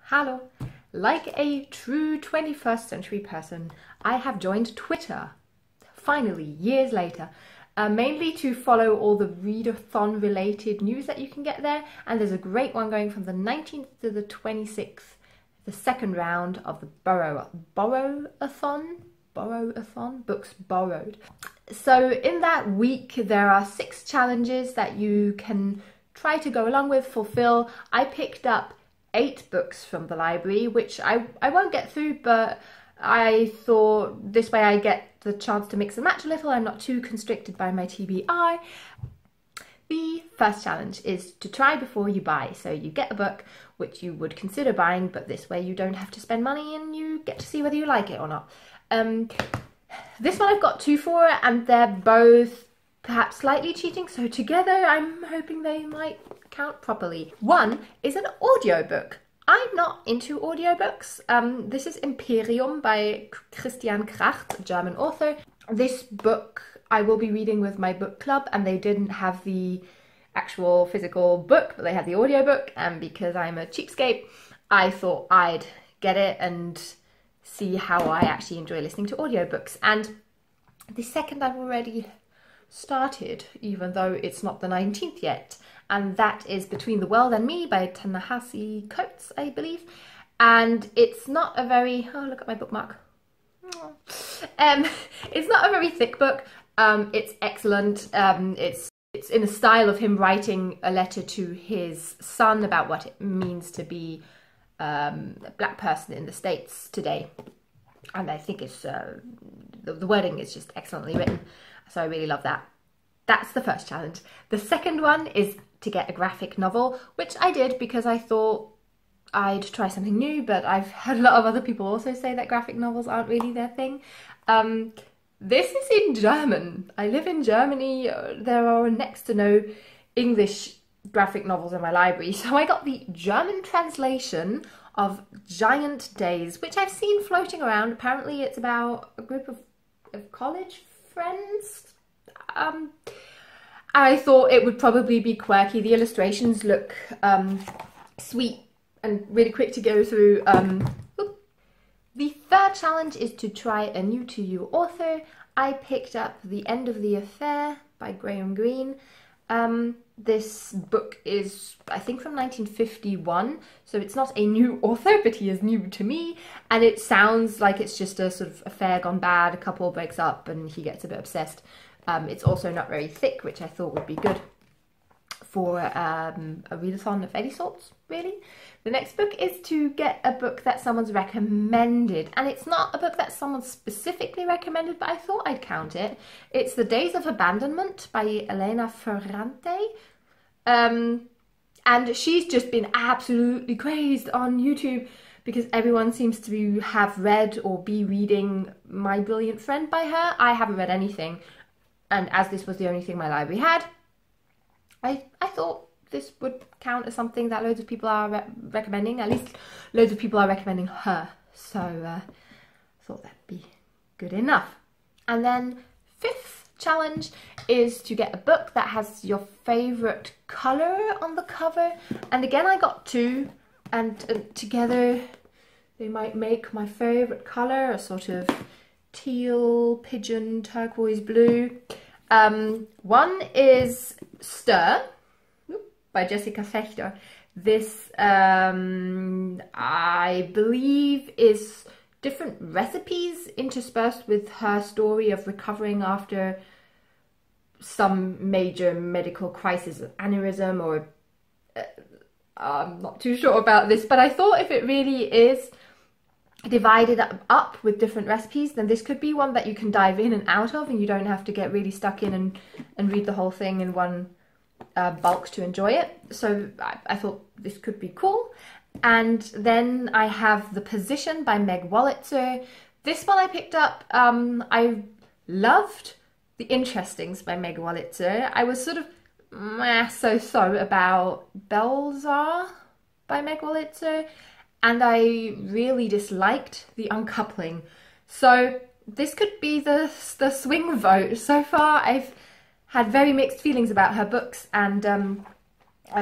Hello. Like a true 21st century person, I have joined Twitter, finally, years later, mainly to follow all the readathon related news that you can get there, and there's a great one going from the 19th to the 26th, the second round of the BorrowAThon, books borrowed. So in that week there are 6 challenges that you can try to go along with, fulfill. I picked up 8 books from the library, which I won't get through, but I thought this way I get the chance to mix and match a little. I'm not too constricted by my TBR. The first challenge is to try before you buy. So you get a book which you would consider buying, but this way you don't have to spend money and you get to see whether you like it or not. This one I've got 2 for, and they're both perhaps slightly cheating, so together I'm hoping they might count properly. One is an audiobook. I'm not into audiobooks. This is Imperium by Kracht, a German author. This book I will be reading with my book club, and they didn't have the actual physical book, but they had the audiobook, and because I'm a cheapskate, I thought I'd get it and see how I actually enjoy listening to audiobooks. And the second I've already started, even though it's not the 19th yet, and that is Between the World and Me by Ta-Nehisis, I believe. And it's not a very, oh, look at my bookmark. It's not a very thick book. It's excellent. It's in the style of him writing a letter to his son about what it means to be a black person in the States today. And I think it's the wording is just excellently written. So I really love that. That's the first challenge. The second one is to get a graphic novel, which I did because I thought I'd try something new, but I've heard a lot of other people also say that graphic novels aren't really their thing. This is in German. I live in Germany. There are next to no English graphic novels in my library, so I got the German translation of Giant Days, which I've seen floating around. Apparently it's about a group of college friends. I thought it would probably be quirky. The illustrations look sweet and really quick to go through. The third challenge is to try a new to you author. I picked up The End of the Affair by Greene. This book is, I think, from 1951, so it's not a new author, but he is new to me, and it sounds like it's just a sort of affair gone bad. A couple breaks up and he gets a bit obsessed. It's also not very thick, which I thought would be good for a readathon of any sorts, really. The next book is to get a book that someone's recommended, and it's not a book that someone specifically recommended, but I thought I'd count it. It's The Days of Abandonment by Elena Ferrante, and she's just been absolutely crazed on YouTube because everyone seems to have read or be reading My Brilliant Friend by her. I haven't read anything, and as this was the only thing my library had, I thought this would count as something that loads of people are recommending. At least loads of people are recommending her, so I thought that'd be good enough. And then 5th challenge is to get a book that has your favourite colour on the cover, and again I got 2, and together they might make my favourite colour, a sort of teal, pigeon, turquoise blue. One is Stir by Jessica Fechtor. This, I believe, is different recipes interspersed with her story of recovering after some major medical crisis, aneurysm, or I'm not too sure about this, but I thought if it really is divided up with different recipes, then this could be one that you can dive in and out of, and you don't have to get really stuck in and read the whole thing in one bulk to enjoy it. So I thought this could be cool. And then I have The Position by Meg Wolitzer. This one I picked up. I loved The Interestings by Meg Wolitzer. I was sort of so about Belzar by Meg Wolitzer, and I really disliked The Uncoupling. So this could be the swing vote. So far I've had very mixed feelings about her books, and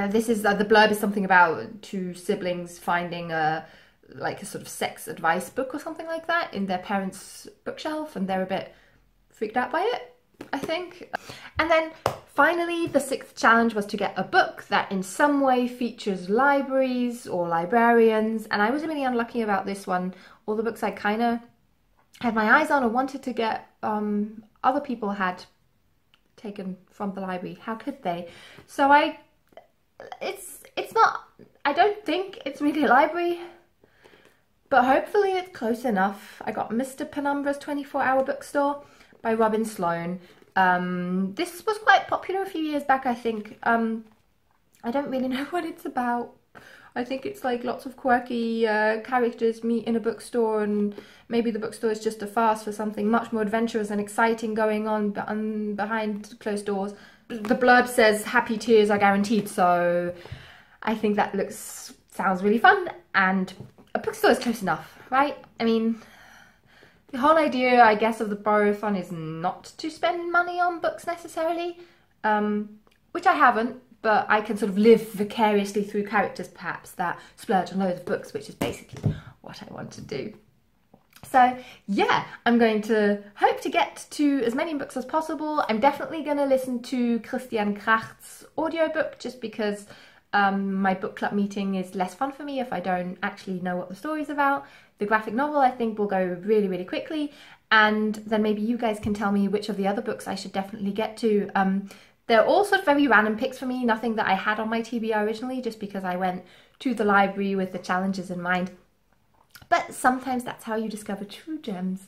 This is the blurb is something about two siblings finding like a sort of sex advice book or something like that in their parents' bookshelf, and they're a bit freaked out by it, I think. And then finally, the 6th challenge was to get a book that in some way features libraries or librarians, and I was really unlucky about this one. All the books I kind of had my eyes on or wanted to get, other people had taken from the library. How could they? So it's not, I don't think it's really a library, but hopefully it's close enough. I got Mr. Penumbra's 24-Hour Bookstore by Robin Sloan. This was quite popular a few years back, I think. I don't really know what it's about. I think it's like lots of quirky characters meet in a bookstore, and maybe the bookstore is just a farce for something much more adventurous and exciting going on behind closed doors. The blurb says happy tears are guaranteed, so I think that sounds really fun, and a bookstore is close enough, right? I mean, the whole idea, I guess, of the BorrowAThon is not to spend money on books necessarily, which I haven't, but I can sort of live vicariously through characters perhaps that splurge on loads of books, which is basically what I want to do. So yeah, I'm going to hope to get to as many books as possible. I'm definitely going to listen to Christian Kracht's audiobook, just because my book club meeting is less fun for me if I don't actually know what the story's about. The graphic novel, I think, will go really, really quickly, and then maybe you guys can tell me which of the other books I should definitely get to. They're all sort of very random picks for me, nothing that I had on my TBR originally, just because I went to the library with the challenges in mind. But sometimes that's how you discover true gems.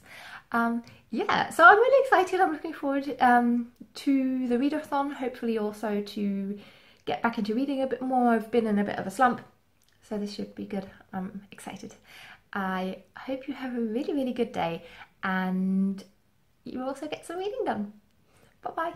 Yeah, so I'm really excited. I'm looking forward to the readathon, hopefully also to get back into reading a bit more. I've been in a bit of a slump, so this should be good. I'm excited. I hope you have a really, really good day, and you also get some reading done. Bye-bye.